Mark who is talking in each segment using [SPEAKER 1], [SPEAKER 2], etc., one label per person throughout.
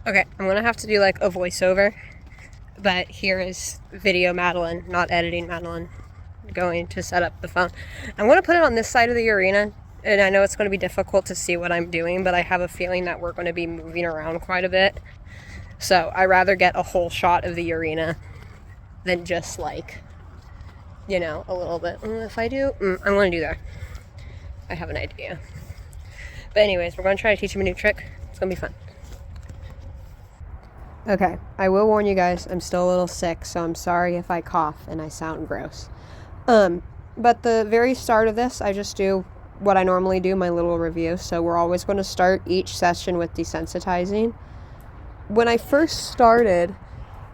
[SPEAKER 1] Okay, I'm gonna have to do like a voiceover, but here is video Madeline, not editing Madeline, going to set up the phone. I'm gonna put it on this side of the arena, and I know it's gonna be difficult to see what I'm doing, but I have a feeling that we're gonna be moving around quite a bit. So I rather get a whole shot of the arena than just like, you know, a little bit. If I do, I'm gonna do that. I have an idea. But anyways, we're gonna try to teach him a new trick. It's gonna be fun. Okay, I will warn you guys, I'm still a little sick, so I'm sorry if I cough and I sound gross. But the very start of this, I just do what I normally do, my little review. So we're always going to start each session with desensitizing. When I first started,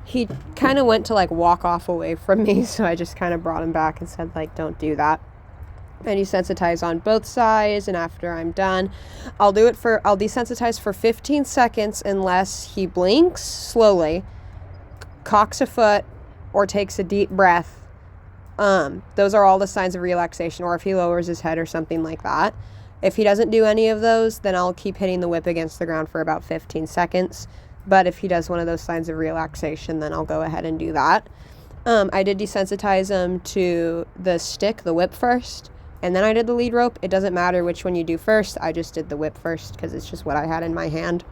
[SPEAKER 1] he kind of went to like walk off away from me, so I just kind of brought him back and said like, don't do that. And desensitize on both sides, and after I'm done, I'll desensitize for 15 seconds unless he blinks slowly, cocks a foot, or takes a deep breath. Those are all the signs of relaxation, or if he lowers his head or something like that. If he doesn't do any of those, then I'll keep hitting the whip against the ground for about 15 seconds. But if he does one of those signs of relaxation, then I'll go ahead and do that. I did desensitize him to the stick, the whip first. And then I did the lead rope. It doesn't matter which one you do first. I just did the whip first because it's just what I had in my hand.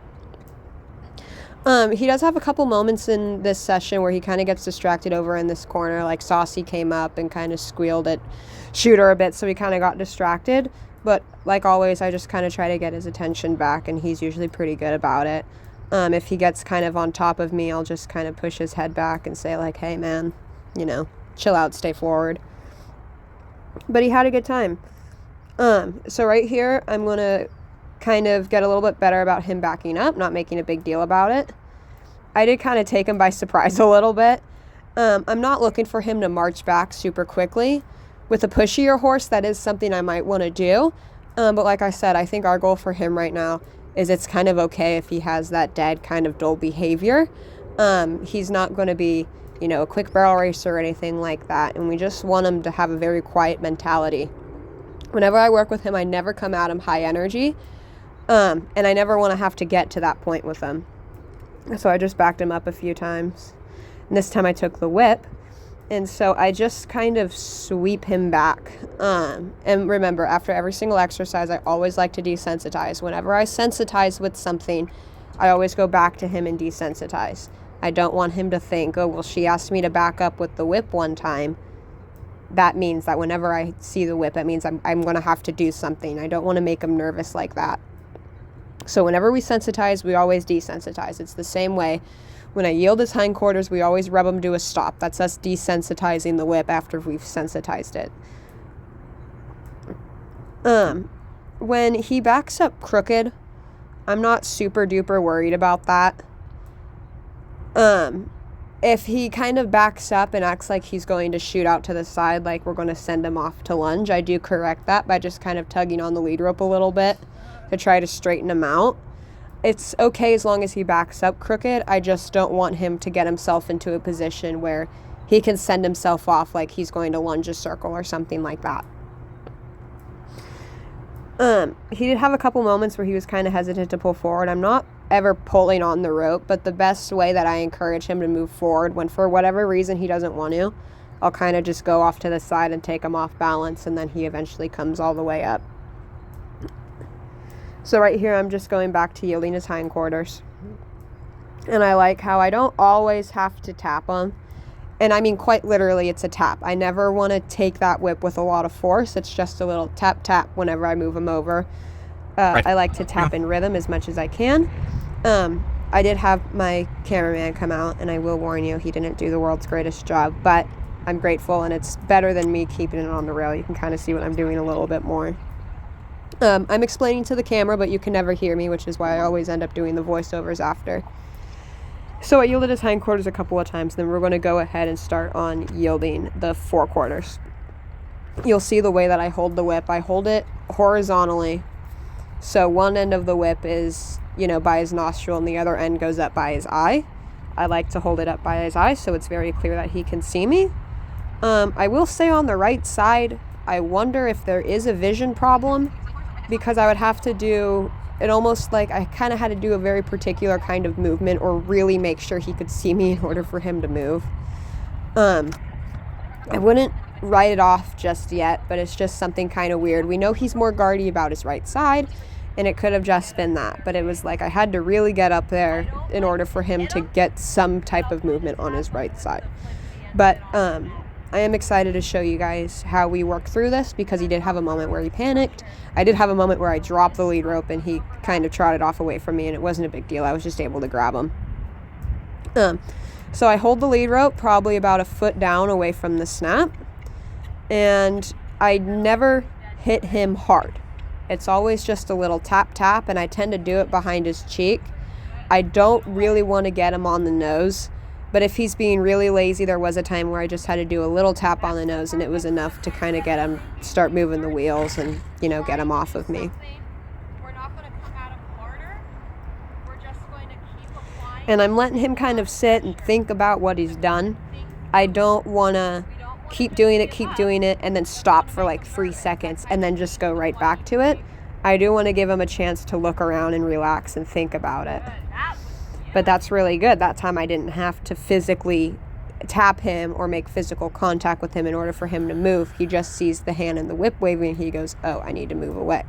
[SPEAKER 1] He does have a couple moments in this session where he kind of gets distracted over in this corner. Like Saucy came up and kind of squealed at Shooter a bit, so he kind of got distracted. But like always, I just kind of try to get his attention back, and he's usually pretty good about it. If he gets kind of on top of me, I'll just kind of push his head back and say like, hey man, you know, chill out, stay forward. But he had a good time. So right here, I'm going to kind of get a little bit better about him backing up, not making a big deal about it. I did kind of take him by surprise a little bit. I'm not looking for him to march back super quickly. With a pushier horse, that is something I might want to do. But like I said, I think our goal for him right now is it's kind of okay if he has that dead kind of dull behavior. He's not going to be, you know, a quick barrel racer or anything like that. And we just want him to have a very quiet mentality. Whenever I work with him, I never come at him high energy. And I never want to have to get to that point with him. So I just backed him up a few times. And this time I took the whip. And so I just kind of sweep him back. And remember, after every single exercise, I always like to desensitize. Whenever I sensitize with something, I always go back to him and desensitize. I don't want him to think, oh, well, she asked me to back up with the whip one time. That means that whenever I see the whip, that means I'm going to have to do something. I don't want to make him nervous like that. So whenever we sensitize, we always desensitize. It's the same way. When I yield his hindquarters, we always rub him to a stop. That's us desensitizing the whip after we've sensitized it. When he backs up crooked, I'm not super duper worried about that. If he kind of backs up and acts like he's going to shoot out to the side, like we're going to send him off to lunge, I do correct that by just kind of tugging on the lead rope a little bit to try to straighten him out. It's okay as long as he backs up crooked. I just don't want him to get himself into a position where he can send himself off like he's going to lunge a circle or something like that. He did have a couple moments where he was kind of hesitant to pull forward. I'm not ever pulling on the rope, but the best way that I encourage him to move forward, when for whatever reason he doesn't want to, I'll kind of just go off to the side and take him off balance, and then he eventually comes all the way up. So right here, I'm just going back to yielding his hindquarters. And I like how I don't always have to tap him. And I mean, quite literally, it's a tap. I never want to take that whip with a lot of force. It's just a little tap, tap whenever I move him over. Right. I like to tap in rhythm as much as I can. I did have my cameraman come out, and I will warn you, he didn't do the world's greatest job, but I'm grateful, and it's better than me keeping it on the rail. You can kind of see what I'm doing a little bit more. I'm explaining to the camera, but you can never hear me, which is why I always end up doing the voiceovers after. So I yielded his hindquarters a couple of times, then we're going to go ahead and start on yielding the forequarters. You'll see the way that I hold the whip. I hold it horizontally. So one end of the whip is, you know, by his nostril, and the other end goes up by his eye. I like to hold it up by his eye so it's very clear that he can see me. I will say on the right side, I wonder if there is a vision problem, because I would have to do it almost like I kind of had to do a very particular kind of movement or really make sure he could see me in order for him to move. I wouldn't write it off just yet, but it's just something kind of weird. We know he's more guardy about his right side, and it could have just been that, but it was like I had to really get up there in order for him to get some type of movement on his right side. But I am excited to show you guys how we work through this, because he did have a moment where he panicked. I did have a moment where I dropped the lead rope and he kind of trotted off away from me, and it wasn't a big deal. I was just able to grab him. So I hold the lead rope probably about a foot down away from the snap, and I never hit him hard. It's always just a little tap tap, and I tend to do it behind his cheek. I don't really want to get him on the nose, but if he's being really lazy, there was a time where I just had to do a little tap on the nose, and it was enough to kind of get him start moving the wheels and, you know, get him off of me. And I'm letting him kind of sit and think about what he's done. I don't want to keep doing it, and then stop for like 3 seconds and then just go right back to it. I do want to give him a chance to look around and relax and think about it. But that's really good. That time I didn't have to physically tap him or make physical contact with him in order for him to move. He just sees the hand and the whip waving, and he goes, oh, I need to move away.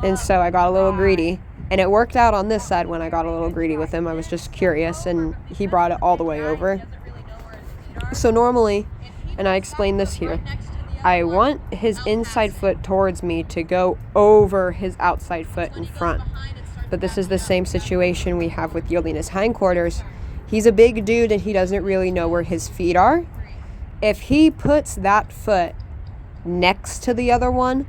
[SPEAKER 1] And so I got a little greedy, and it worked out on this side when I got a little greedy with him. I was just curious, and he brought it all the way over. So normally, and I explained this here, I want his inside foot towards me to go over his outside foot in front. But this is the same situation we have with yielding his hindquarters. He's a big dude and he doesn't really know where his feet are. If he puts that foot next to the other one,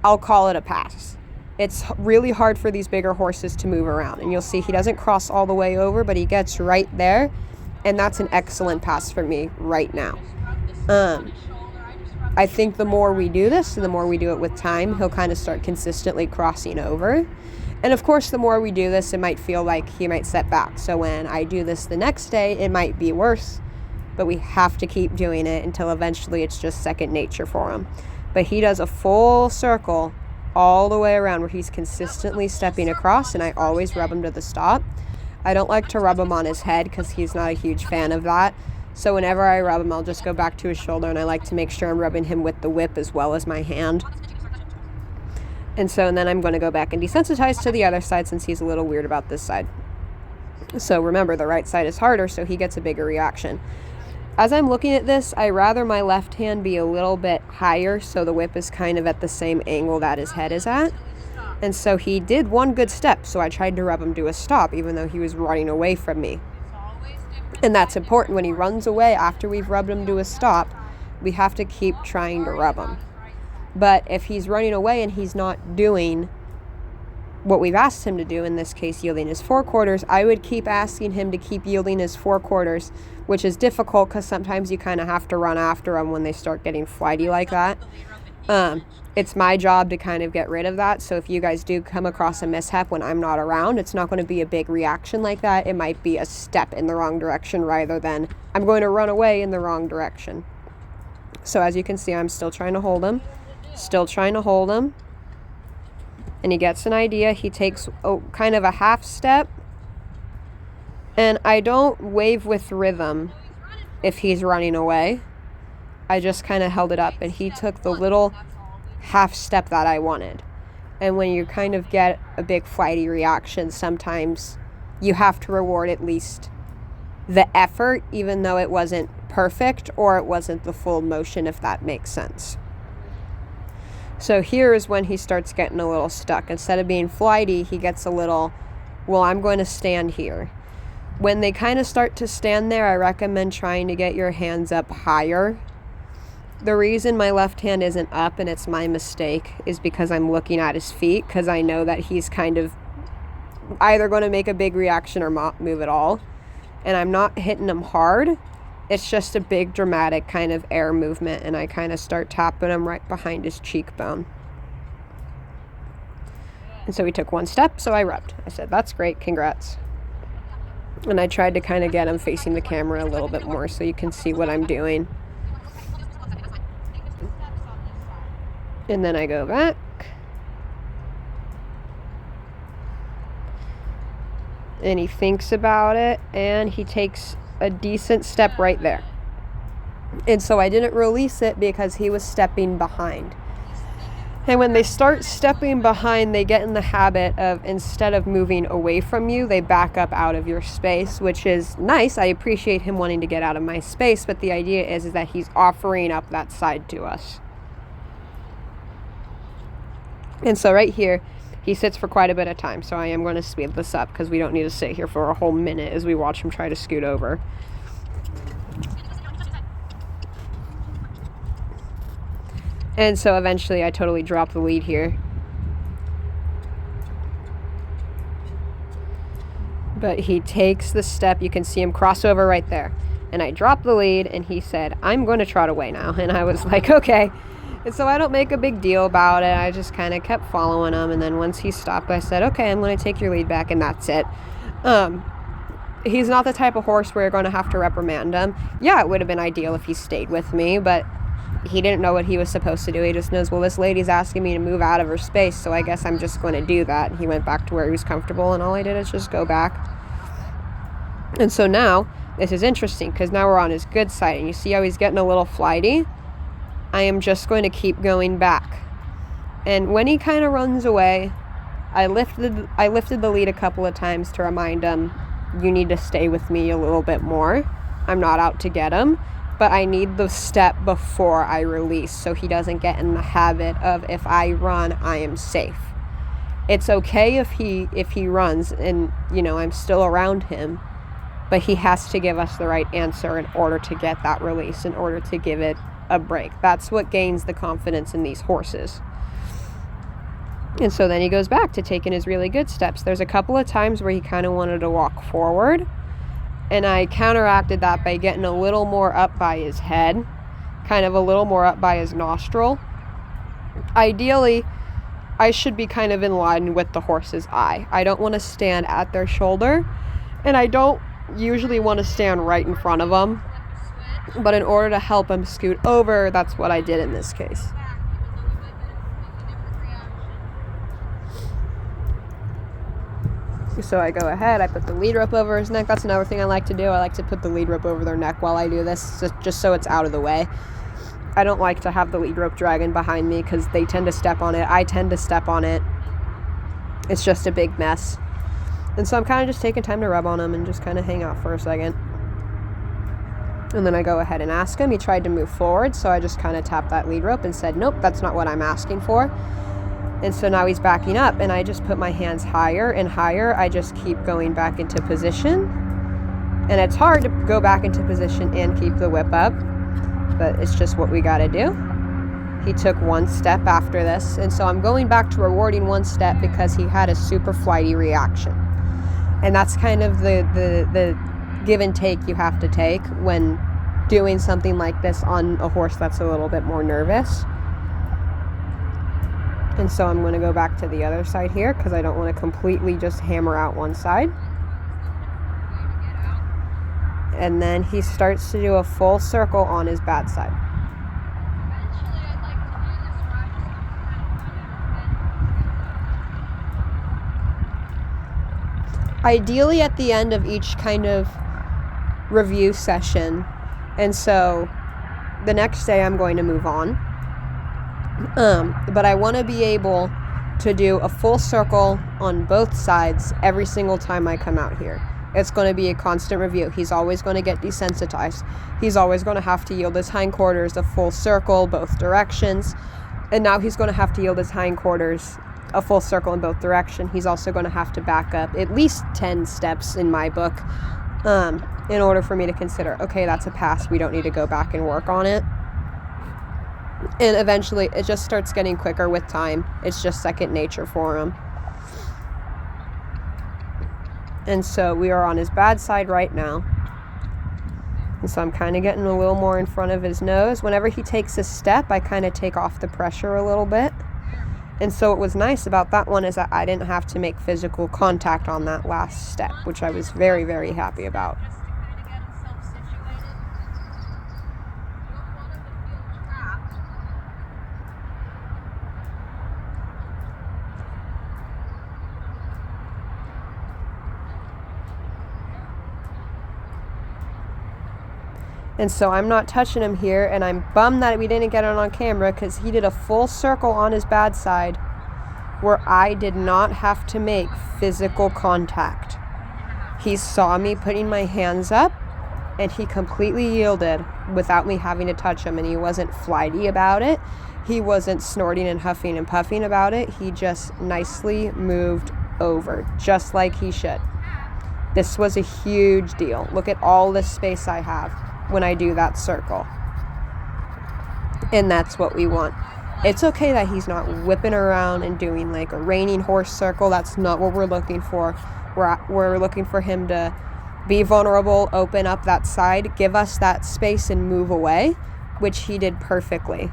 [SPEAKER 1] I'll call it a pass. It's really hard for these bigger horses to move around. And you'll see he doesn't cross all the way over, but he gets right there. And that's an excellent pass for me right now. I think the more we do this, and the more we do it with time, he'll kind of start consistently crossing over. And of course, the more we do this, it might feel like he might set back. So when I do this the next day, it might be worse, but we have to keep doing it until eventually it's just second nature for him. But he does a full circle all the way around where he's consistently stepping across, and I always rub him to the stop. I don't like to rub him on his head because he's not a huge fan of that. So whenever I rub him, I'll just go back to his shoulder, and I like to make sure I'm rubbing him with the whip as well as my hand. And then I'm going to go back and desensitize to the other side since he's a little weird about this side. So remember, the right side is harder, so he gets a bigger reaction. As I'm looking at this, I rather my left hand be a little bit higher so the whip is kind of at the same angle that his head is at. And so he did one good step, so I tried to rub him to a stop even though he was running away from me. And that's important. When he runs away after we've rubbed him to a stop, we have to keep trying to rub him. But if he's running away and he's not doing what we've asked him to do, in this case yielding his forequarters, I would keep asking him to keep yielding his forequarters, which is difficult because sometimes you kind of have to run after them when they start getting flighty like that. It's my job to kind of get rid of that. So if you guys do come across a mishap when I'm not around, it's not going to be a big reaction like that. It might be a step in the wrong direction rather than I'm going to run away in the wrong direction. So as you can see, I'm still trying to hold him. And he gets an idea. He takes kind of a half step. And I don't wave with rhythm if he's running away. I just kind of held it up, and he took the little half step that I wanted. And when you kind of get a big flighty reaction, sometimes you have to reward at least the effort, even though it wasn't perfect or it wasn't the full motion, if that makes sense. So here is when he starts getting a little stuck. Instead of being flighty, he gets a little, well, I'm going to stand here. When they kind of start to stand there, I recommend trying to get your hands up higher. The reason my left hand isn't up, and it's my mistake, is because I'm looking at his feet, because I know that he's kind of either going to make a big reaction or not move at all. And I'm not hitting him hard. It's just a big dramatic kind of air movement, and I kind of start tapping him right behind his cheekbone. And so he took one step, so I rubbed. I said, that's great, congrats. And I tried to kind of get him facing the camera a little bit more so you can see what I'm doing. And then I go back. And he thinks about it, and he takes a decent step right there. And so I didn't release it because he was stepping behind. And when they start stepping behind, they get in the habit of, instead of moving away from you, they back up out of your space, which is nice. I appreciate him wanting to get out of my space, but the idea is that he's offering up that side to us. And so right here, he sits for quite a bit of time. So I am going to speed this up because we don't need to sit here for a whole minute as we watch him try to scoot over. And so eventually I totally drop the lead here. But he takes the step. You can see him cross over right there. And I drop the lead, and he said, I'm going to trot away now. And I was like, okay. And so I don't make a big deal about it. I just kind of kept following him. And then once he stopped, I said, okay, I'm going to take your lead back, and that's it. He's not the type of horse where you're going to have to reprimand him. Yeah, it would have been ideal if he stayed with me, but he didn't know what he was supposed to do. He just knows, well, this lady's asking me to move out of her space, so I guess I'm just going to do that. And he went back to where he was comfortable, and all I did is just go back. And so now, this is interesting, because now we're on his good side, and you see how he's getting a little flighty? I am just going to keep going back. And when he kind of runs away, I lifted the lead a couple of times to remind him, you need to stay with me a little bit more. I'm not out to get him. But I need the step before I release so he doesn't get in the habit of, if I run, I am safe. It's okay if he runs and, I'm still around him, but he has to give us the right answer in order to get that release, in order to give it a break. That's what gains the confidence in these horses. And so then he goes back to taking his really good steps. There's a couple of times where he kind of wanted to walk forward, and I counteracted that by getting a little more up by his head, kind of a little more up by his nostril. Ideally, I should be kind of in line with the horse's eye. I don't want to stand at their shoulder, and I don't usually want to stand right in front of them. But in order to help him scoot over, that's what I did in this case. So I go ahead, I put the lead rope over his neck. That's another thing I like to do. I like to put the lead rope over their neck while I do this, just so it's out of the way. I don't like to have the lead rope dragging behind me because they tend to step on it. I tend to step on it. It's just a big mess. And so I'm kind of just taking time to rub on him and just kind of hang out for a second. And then I go ahead and ask him. He tried to move forward, so I just kind of tapped that lead rope and said, nope, that's not what I'm asking for. And so now he's backing up, and I just put my hands higher and higher. I just keep going back into position. And it's hard to go back into position and keep the whip up, but it's just what we got to do. He took one step after this, and so I'm going back to rewarding one step because he had a super flighty reaction. And that's kind of the give and take you have to take when doing something like this on a horse that's a little bit more nervous. And so I'm going to go back to the other side here because I don't want to completely just hammer out one side. And then he starts to do a full circle on his bad side. Ideally at the end of each kind of review session. And so the next day I'm going to move on. But I want to be able to do a full circle on both sides every single time I come out here. It's going to be a constant review. He's always going to get desensitized. He's always going to have to yield his hindquarters a full circle, both directions. And now he's going to have to yield his hindquarters a full circle in both directions. He's also going to have to back up at least 10 steps in my book in order for me to consider, okay, that's a pass. We don't need to go back and work on it. And eventually it just starts getting quicker with time. It's just second nature for him. And so we are on his bad side right now. And so I'm kind of getting a little more in front of his nose. Whenever he takes a step, I kind of take off the pressure a little bit. And so what was nice about that one is that I didn't have to make physical contact on that last step, which I was very, very happy about. And so I'm not touching him here, and I'm bummed that we didn't get it on camera because he did a full circle on his bad side where I did not have to make physical contact. He saw me putting my hands up, and he completely yielded without me having to touch him, and he wasn't flighty about it. He wasn't snorting and huffing and puffing about it. He just nicely moved over, just like he should. This was a huge deal. Look at all this space I have when I do that circle. And that's what we want. It's okay that he's not whipping around and doing like a reining horse circle. That's not what we're looking for. We're looking for him to be vulnerable, open up that side, give us that space and move away, which he did perfectly.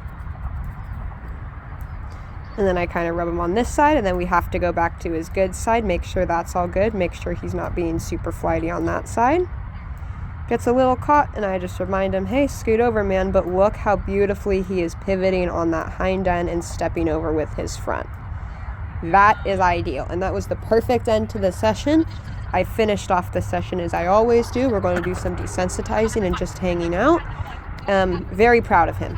[SPEAKER 1] And then I kind of rub him on this side, and then we have to go back to his good side, make sure that's all good, make sure he's not being super flighty on that side. Gets a little caught, and I just remind him, hey, scoot over, man, but look how beautifully he is pivoting on that hind end and stepping over with his front. That is ideal, and that was the perfect end to the session. I finished off the session as I always do. We're going to do some desensitizing and just hanging out. Very proud of him.